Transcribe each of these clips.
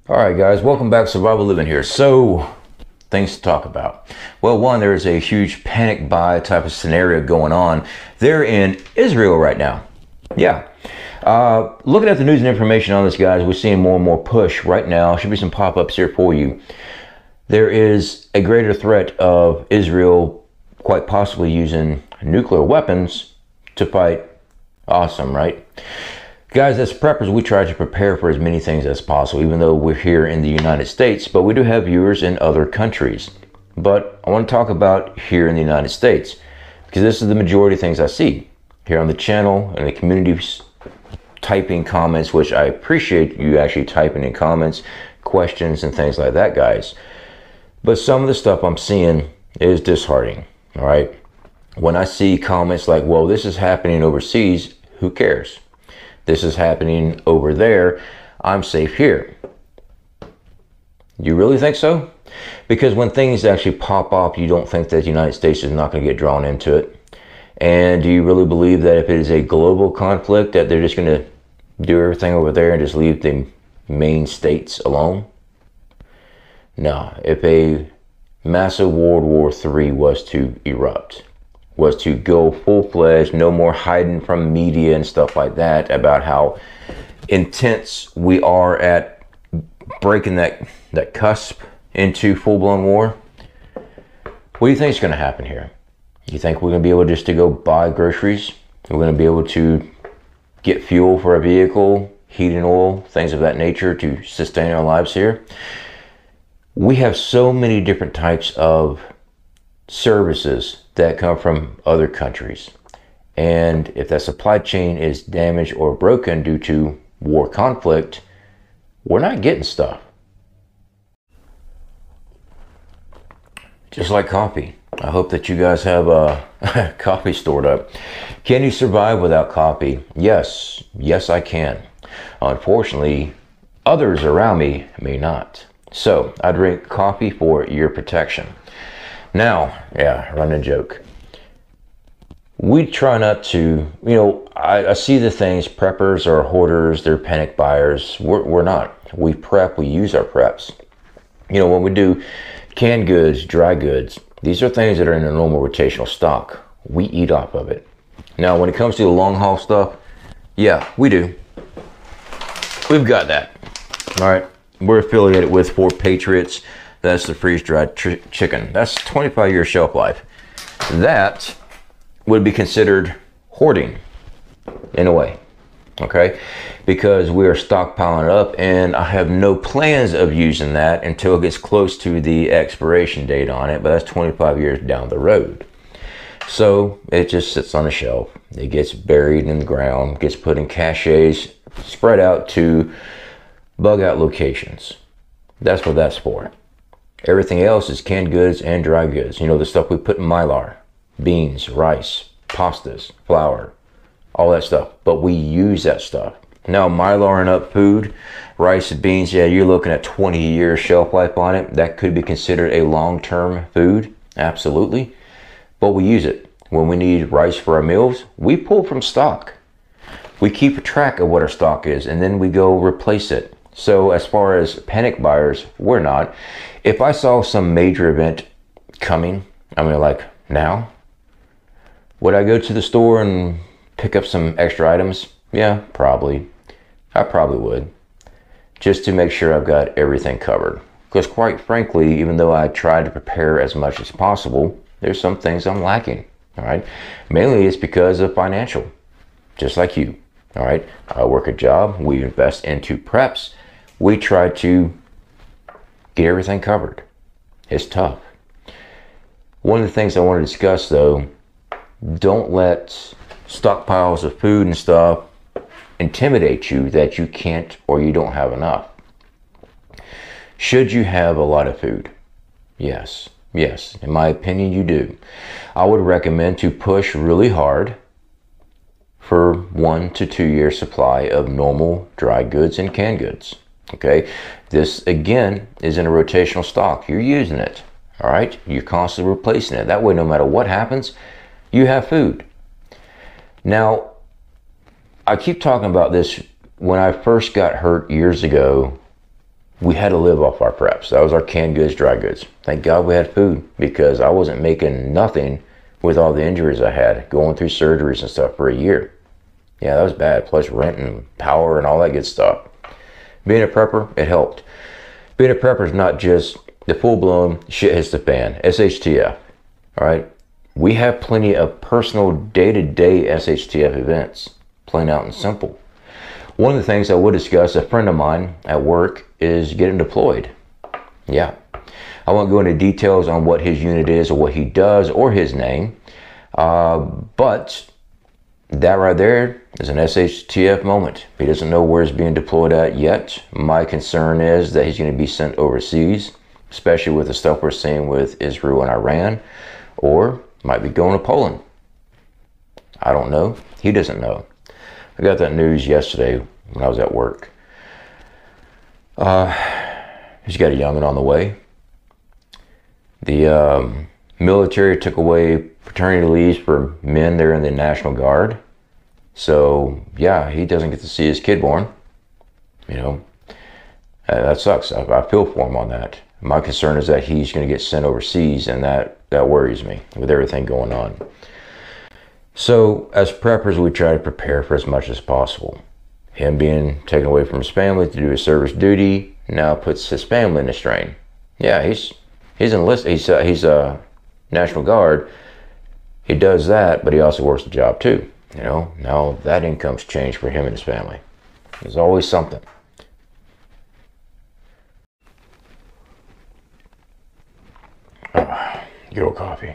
All right, guys, welcome back. Survival Living here. So, things to talk about. Well, one, there is a huge panic buy type of scenario going on there in Israel right now. Yeah. Looking at the news and information on this, guys, we're seeing more and more push right now. Should be some pop-ups here for you. There is a greater threat of Israel quite possibly using nuclear weapons to fight. Awesome, right? Guys, as preppers, we try to prepare for as many things as possible, even though we're here in the United States, but we do have viewers in other countries. But I want to talk about here in the United States, because this is the majority of things I see here on the channel and the communities typing comments, which I appreciate you actually typing in comments, questions, and things like that, guys. But some of the stuff I'm seeing is disheartening, all right? When I see comments like, well, this is happening overseas, who cares? This is happening over there, I'm safe here. You really think so? Because when things actually pop up, you don't think that the United States is not going to get drawn into it? And do you really believe that if it is a global conflict, that they're just going to do everything over there and just leave the main states alone? No. If a massive World War III was to erupt, was to go full-fledged, no more hiding from media and stuff like that about how intense we are at breaking that cusp into full-blown war, what do you think is going to happen here? You think we're going to be able just to go buy groceries? We're going to be able to get fuel for a vehicle, heating oil, things of that nature to sustain our lives here? We have so many different types of services that come from other countries, and if that supply chain is damaged or broken due to war conflict, we're not getting stuff. Just like coffee. I hope that you guys have coffee stored up. Can you survive without coffee? Yes I can. Unfortunately, others around me may not. So I drink coffee for your protection. Now, yeah, running joke. We try not to, I see the things, preppers are hoarders, they're panic buyers. We're not. We prep, we use our preps. When we do canned goods, dry goods, these are things that are in a normal rotational stock. We eat off of it. Now, when it comes to the long haul stuff, yeah, we do. We've got that. All right. We're affiliated with Patriots. That's the freeze-dried chicken. That's 25-year shelf life. That would be considered hoarding in a way, okay? Because we are stockpiling it up, and I have no plans of using that until it gets close to the expiration date on it, but that's 25 years down the road. So it just sits on a shelf. It gets buried in the ground, gets put in caches, spread out to bug out locations. That's what that's for. Everything else is canned goods and dry goods. The stuff we put in Mylar, beans, rice, pastas, flour, all that stuff. But we use that stuff. Now, Mylaring up food, rice and beans, yeah, you're looking at 20 years shelf life on it. That could be considered a long-term food, absolutely. But we use it. When we need rice for our meals, we pull from stock. We keep a track of what our stock is, and then we go replace it. So as far as panic buyers, we're not. If I saw some major event coming, like now, would I go to the store and pick up some extra items? Yeah, probably. I probably would. Just to make sure I've got everything covered. Because quite frankly, even though I try to prepare as much as possible, there's some things I'm lacking, all right? Mainly it's because of financial, just like you, all right? I work a job, we invest into preps, we try to get everything covered. It's tough. One of the things I want to discuss, though, don't let stockpiles of food and stuff intimidate you that you can't or you don't have enough. Should you have a lot of food? Yes. In my opinion, you do. I would recommend to push really hard for 1 to 2 year supply of normal dry goods and canned goods. Okay, this again is in a rotational stock. You're using it, all right? You're constantly replacing it. That way, no matter what happens, you have food. Now, I keep talking about this. When I first got hurt years ago, we had to live off our preps. That was our canned goods, dry goods. Thank God we had food, because I wasn't making nothing with all the injuries I had, going through surgeries and stuff for a year. Yeah, that was bad. Plus rent and power and all that good stuff. Being a prepper, it helped. Being a prepper is not just the full-blown shit hits the fan, SHTF, all right? We have plenty of personal day-to-day SHTF events, plain out and simple. One of the things I would discuss, a friend of mine at work is getting deployed. Yeah, I won't go into details on what his unit is or what he does or his name, but that right there is an SHTF moment. He doesn't know where he's being deployed at yet. My concern is that he's going to be sent overseas, especially with the stuff we're seeing with Israel and Iran, or might be going to Poland. I don't know. He doesn't know. I got that news yesterday when I was at work. He's got a youngin' on the way. The military took away paternity leaves for men there in the National Guard. So, yeah, he doesn't get to see his kid born. You know, that sucks. I feel for him on that. My concern is that he's going to get sent overseas, and that worries me with everything going on. So, as preppers, we try to prepare for as much as possible. Him being taken away from his family to do his service duty now puts his family in a strain. Yeah, he's enlisted. He's a National Guard. He does that, but he also works the job too. You know, now that income's changed for him and his family. There's always something. Good old coffee.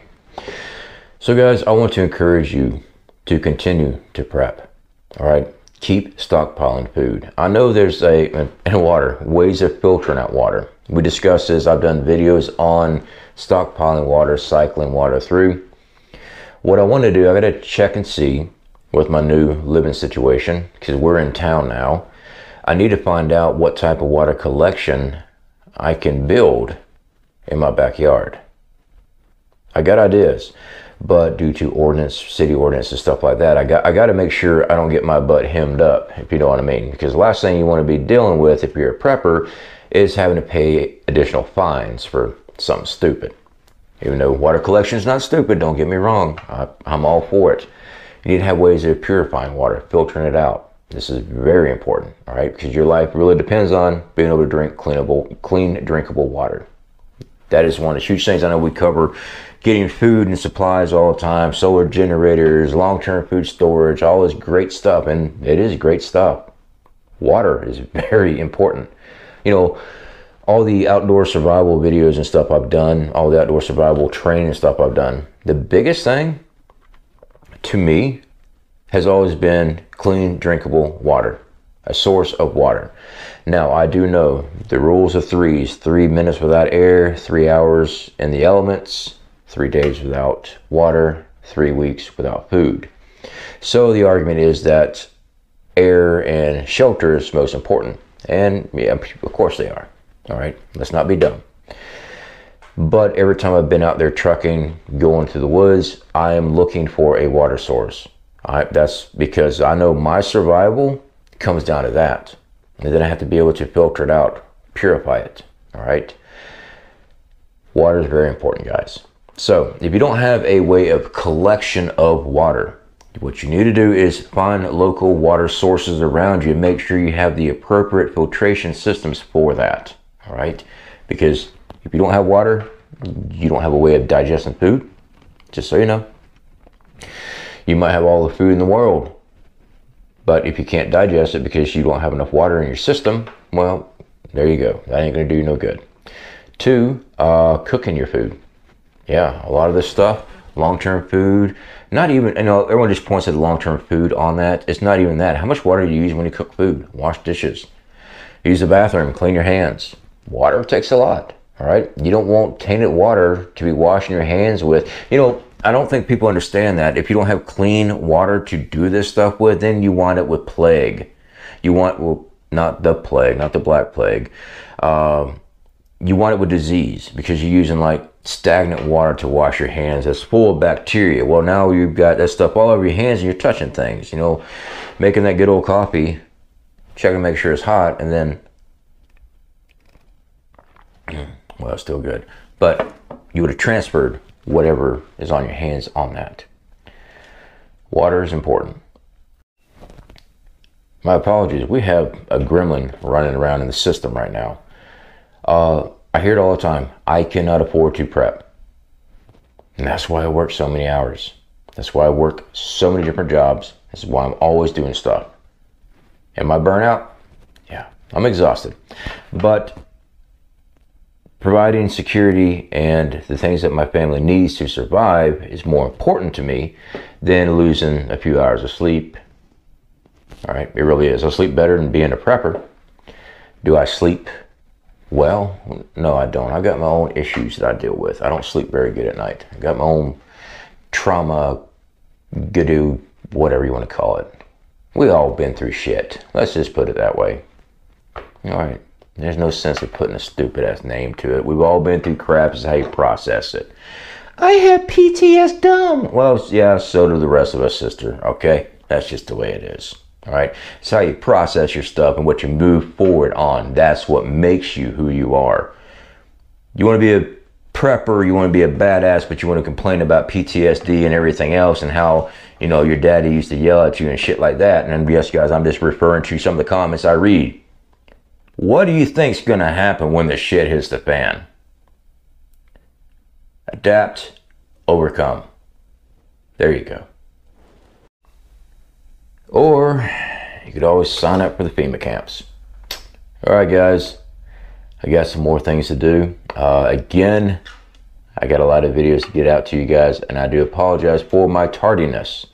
So guys, I want to encourage you to continue to prep. All right, keep stockpiling food. I know there's and water, ways of filtering out water. We discussed this. I've done videos on stockpiling water, cycling water through. What I want to do, I got to check and see with my new living situation, because we're in town now. I need to find out what type of water collection I can build in my backyard. I got ideas, but due to ordinance, city ordinance and stuff like that, I got to make sure I don't get my butt hemmed up, if you know what I mean. Because the last thing you want to be dealing with if you're a prepper is having to pay additional fines for something stupid. Even though water collection is not stupid, don't get me wrong, I'm all for it. You need to have ways of purifying water, filtering it out. This is very important, all right? Because your life really depends on being able to drink clean, drinkable water. That is one of the huge things. I know we cover getting food and supplies all the time, solar generators, long-term food storage, all this great stuff, and it is great stuff. Water is very important. You know, all the outdoor survival videos and stuff I've done, all the outdoor survival training and stuff I've done, the biggest thing to me has always been clean, drinkable water, a source of water. Now, I do know the rules of threes: 3 minutes without air, 3 hours in the elements, 3 days without water, 3 weeks without food. So the argument is that air and shelter is most important. And yeah, of course they are. All right, let's not be dumb. But every time I've been out there trucking, going through the woods, I am looking for a water source. That's because I know my survival comes down to that. And then I have to be able to filter it out, purify it. All right. Water is very important, guys. So if you don't have a way of collection of water, what you need to do is find local water sources around you and make sure you have the appropriate filtration systems for that. All right. Because if you don't have water, you don't have a way of digesting food. Just so you know. You might have all the food in the world, but if you can't digest it because you don't have enough water in your system, well, there you go. That ain't going to do you no good. 2, cooking your food. Yeah, a lot of this stuff, long-term food, not even, you know, everyone just points at the long-term food on that. It's not even that. How much water do you use when you cook food? Wash dishes. Use the bathroom, clean your hands. Water takes a lot, all right? You don't want tainted water to be washing your hands with. You know, I don't think people understand that. If you don't have clean water to do this stuff with, then you wind up with plague. You want, well, not the plague, not the black plague. You wind up with disease because you're using like stagnant water to wash your hands that's full of bacteria. Well, now you've got that stuff all over your hands and you're touching things, you know, making that good old coffee, checking to make sure it's hot, and then Well, still good. But you would have transferred whatever is on your hands on that. Water is important. My apologies. We have a gremlin running around in the system right now. I hear it all the time. I cannot afford to prep. And that's why I work so many hours. That's why I work so many different jobs. This is why I'm always doing stuff. Am I burnt out? Yeah, I'm exhausted. But providing security and the things that my family needs to survive is more important to me than losing a few hours of sleep. All right, it really is. I sleep better than being a prepper. Do I sleep well? No, I don't. I've got my own issues that I deal with. I don't sleep very good at night. I got my own trauma, gadoo, whatever you want to call it. We all been through shit. Let's just put it that way. All right. There's no sense of putting a stupid ass name to it. We've all been through crap. This is how you process it. I have PTSD. Well, yeah, so do the rest of us, sister. Okay? That's just the way it is. All right? It's how you process your stuff and what you move forward on. That's what makes you who you are. You want to be a prepper, you want to be a badass, but you want to complain about PTSD and everything else and how, you know, your daddy used to yell at you and shit like that. And yes, guys, I'm just referring to some of the comments I read. What do you think's going to happen when the shit hits the fan? Adapt, overcome. There you go. Or you could always sign up for the FEMA camps. All right, guys. I got some more things to do. Again, I got a lot of videos to get out to you guys, and I do apologize for my tardiness.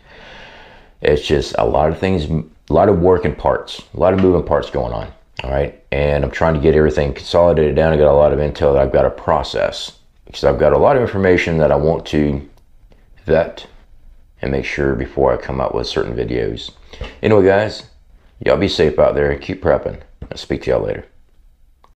It's just a lot of things, a lot of working parts, a lot of moving parts going on. All right, and I'm trying to get everything consolidated down. I got a lot of intel that I've got to process because I've got a lot of information that I want to vet and make sure before I come out with certain videos. Anyway, guys, y'all be safe out there and keep prepping. I'll speak to y'all later.